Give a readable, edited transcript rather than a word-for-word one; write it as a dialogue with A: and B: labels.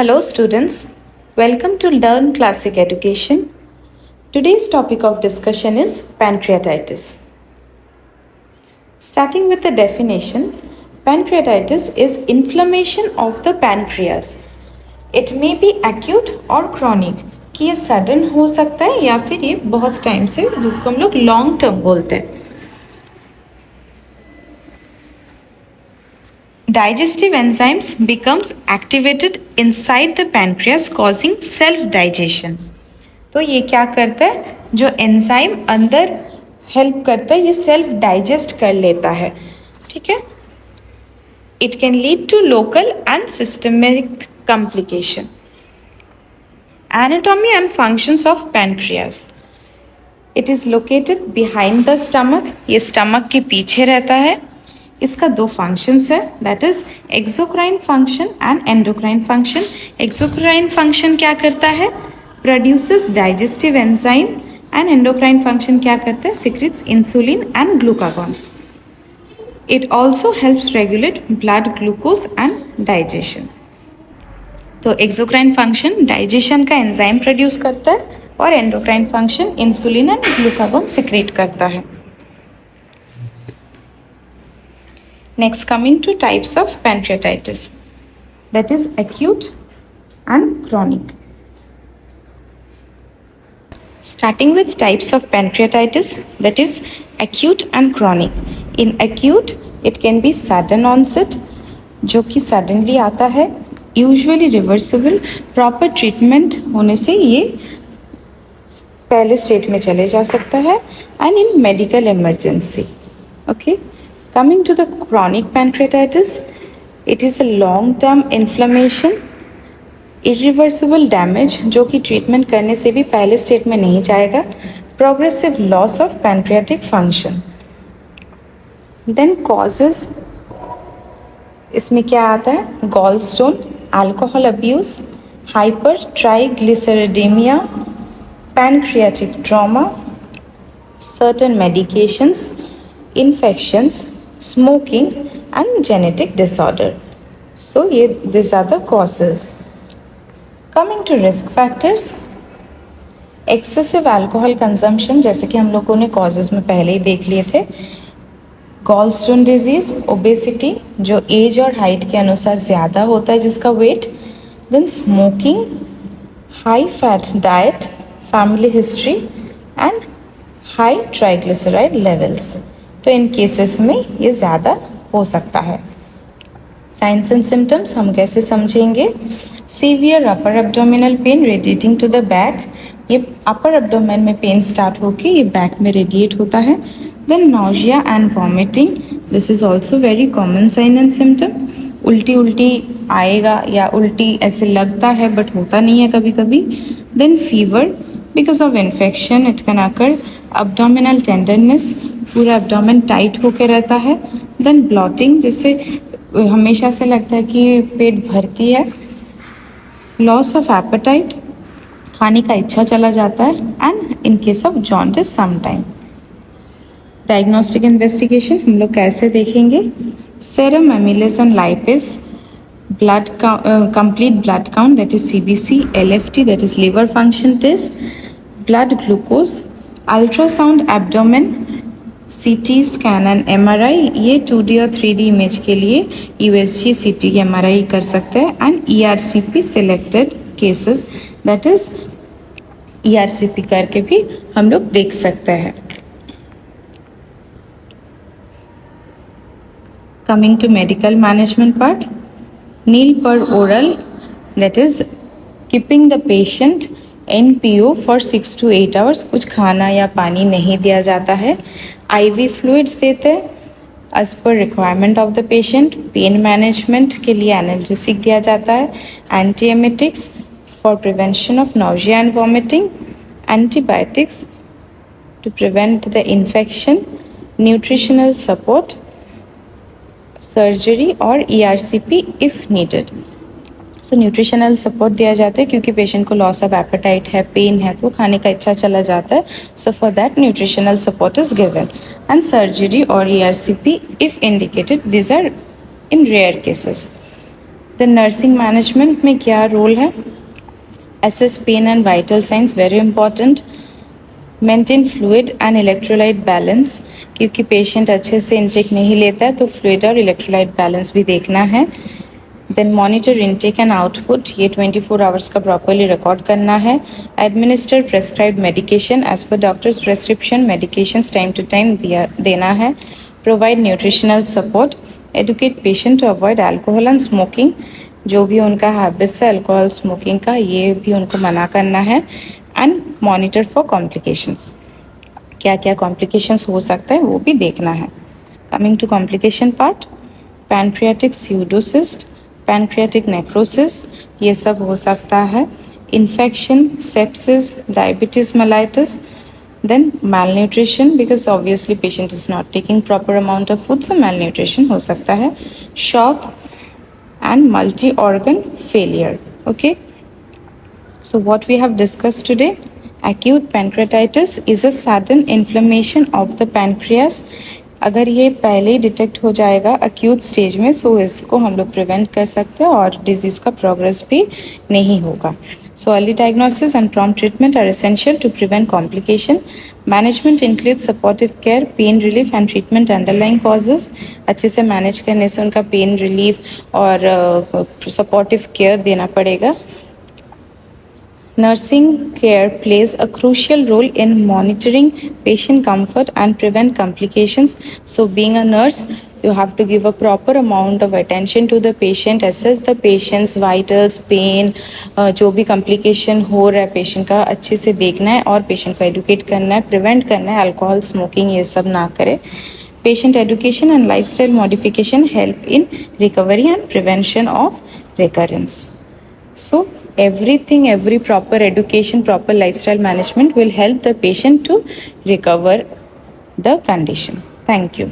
A: Hello students, welcome to Learn Classic Education. Today's topic of discussion is pancreatitis. Starting with the definition, pancreatitis is inflammation of the pancreas. It may be acute or chronic, कि ये sudden हो सकता है या फिर ये बहुत time से, जिसको हम लोग long term बोलते हैं. Digestive enzymes becomes activated inside the pancreas causing self digestion. तो ये क्या करता है, जो एंजाइम अंदर हेल्प करता है ये सेल्फ डाइजेस्ट कर लेता है. ठीक है. It can lead to local and systemic complication. Anatomy and functions of pancreas. It is located behind the stomach. ये स्टमक के पीछे रहता है. इसका दो फंक्शंस है, that is exocrine function and endocrine function. Exocrine function क्या करता है, produces digestive enzyme, and endocrine function क्या करता है, secretes insulin and glucagon. It also helps regulate blood glucose and digestion. तो एक्सोक्राइन फंक्शन डाइजेशन का enzyme produce करता है और endocrine function insulin and glucagon secrete करता है. Next, coming to types of pancreatitis, that is acute and chronic. Starting with types of pancreatitis, that is acute and chronic. In acute, it can be sudden onset, जो कि suddenly आता है, usually reversible. Proper treatment होने से ये पहले state में चले जा सकता है, and in medical emergency. Okay. Coming to the chronic pancreatitis, it is a long-term inflammation, irreversible damage जो कि ट्रीटमेंट करने से भी पहले स्टेट में नहीं जाएगा, progressive loss of pancreatic function. Then causes, इसमें क्या आता है, gallstone, alcohol abuse, hypertriglyceridemia, pancreatic trauma, certain medications, infections, smoking and genetic disorder. So these are the causes. Coming to risk factors, excessive alcohol consumption, जैसे कि हम लोगों ने causes में पहले ही देख लिए थे. gallstone disease, obesity जो एज और हाइट के अनुसार ज़्यादा होता है जिसका wait. then smoking, high fat diet, family history and high triglyceride levels. तो इन केसेस में ये ज़्यादा हो सकता है. साइंस एंड सिम्टम्स हम कैसे समझेंगे. Severe upper abdominal pain radiating to the back. ये अपर एब्डोमेन में पेन स्टार्ट होके ये बैक में रेडिएट होता है. Then nausea and vomiting, this is also very common sign and symptom. उल्टी उल्टी आएगा या उल्टी ऐसे लगता है बट होता नहीं है कभी कभी. Then fever because of infection it can occur. Abdominal tenderness, पूरा एब्डोमेन टाइट होके रहता है. देन ब्लॉटिंग, जिससे हमेशा से लगता है कि पेट भरती है. लॉस ऑफ एपेटाइट, खाने का इच्छा चला जाता है. And in case of jaundice sometime. Diagnostic investigation हम लोग कैसे देखेंगे. Serum amylase and lipase, blood complete blood count that is CBC, LFT that is liver function test, blood glucose, ultrasound abdomen, CT scan and MRI. ये 2D और 3D image के लिए USG, CT, MRI कर सकते हैं. And ERCP selected cases, that is ERCP करके भी हम लोग देख सकते हैं. Coming to medical management part, nil per oral, that is keeping the patient NPO for 6 to 8 hours. कुछ खाना या पानी नहीं दिया जाता है. IV फ्लूइड्स देते हैं as per requirement of the patient. Pain management के लिए एनाल्जेसिक दिया जाता है. Antiemetics for prevention of nausea and vomiting. Antibiotics to prevent the infection. Nutritional support, surgery और ERCP if needed. So nutritional support दिया जाता है क्योंकि पेशेंट को लॉस ऑफ एपेटाइट है, पेन है, तो खाने का इच्छा चला जाता है. So for that nutritional support is given. And surgery और ERCP if indicated, this are in rare cases. The nursing management में क्या रोल है? Assess pain and vital signs, very important. Maintain fluid and electrolyte balance, क्योंकि patient अच्छे से intake नहीं लेता है तो फ्लूइड और इलेक्ट्रोलाइट बैलेंस भी देखना है. Then monitor intake and output, ये 24 आवर्स का प्रॉपरली रिकॉर्ड करना है. Administer prescribe medication as per doctor's prescription, medications time to time देना है. Provide nutritional support, educate patient to avoid alcohol and smoking, जो भी उनका हैबिट्स है अल्कोहल स्मोकिंग का ये भी उनको मना करना है. एंड मॉनिटर फॉर कॉम्प्लिकेशंस, क्या क्या कॉम्प्लिकेशंस हो सकता है वो भी देखना है. Coming to complication part, pancreatic pseudocyst, pancreatic necrosis, ये सब हो सकता है. Infection, sepsis, diabetes mellitus, then malnutrition because obviously patient is not taking proper amount of food, so malnutrition हो सकता है. shock and multi-organ failure. Okay, so what we have discussed today, acute pancreatitis is a sudden inflammation of the pancreas. अगर ये पहले ही detect हो जाएगा acute stage में, सो इसको हम लोग प्रिवेंट कर सकते हैं और डिजीज़ का प्रोग्रेस भी नहीं होगा. So early diagnosis and prompt treatment are essential to prevent complication. Management includes supportive care, pain relief and treatment underlying causes. अच्छे से मैनेज करने से उनका पेन रिलीफ और सपोर्टिव केयर देना पड़ेगा. Nursing care plays a crucial role in monitoring patient comfort and prevent complications. So being a nurse, you have to give a proper amount of attention to the patient, assess the patient's vitals, pain, जो भी complication हो रहा है patient का अच्छे से देखना है और patient को educate करना है, prevent करना है, alcohol smoking ये सब ना करे. Patient education and lifestyle modification help in recovery and prevention of recurrence. So everything, every proper education, proper lifestyle management will help the patient to recover the condition. Thank you.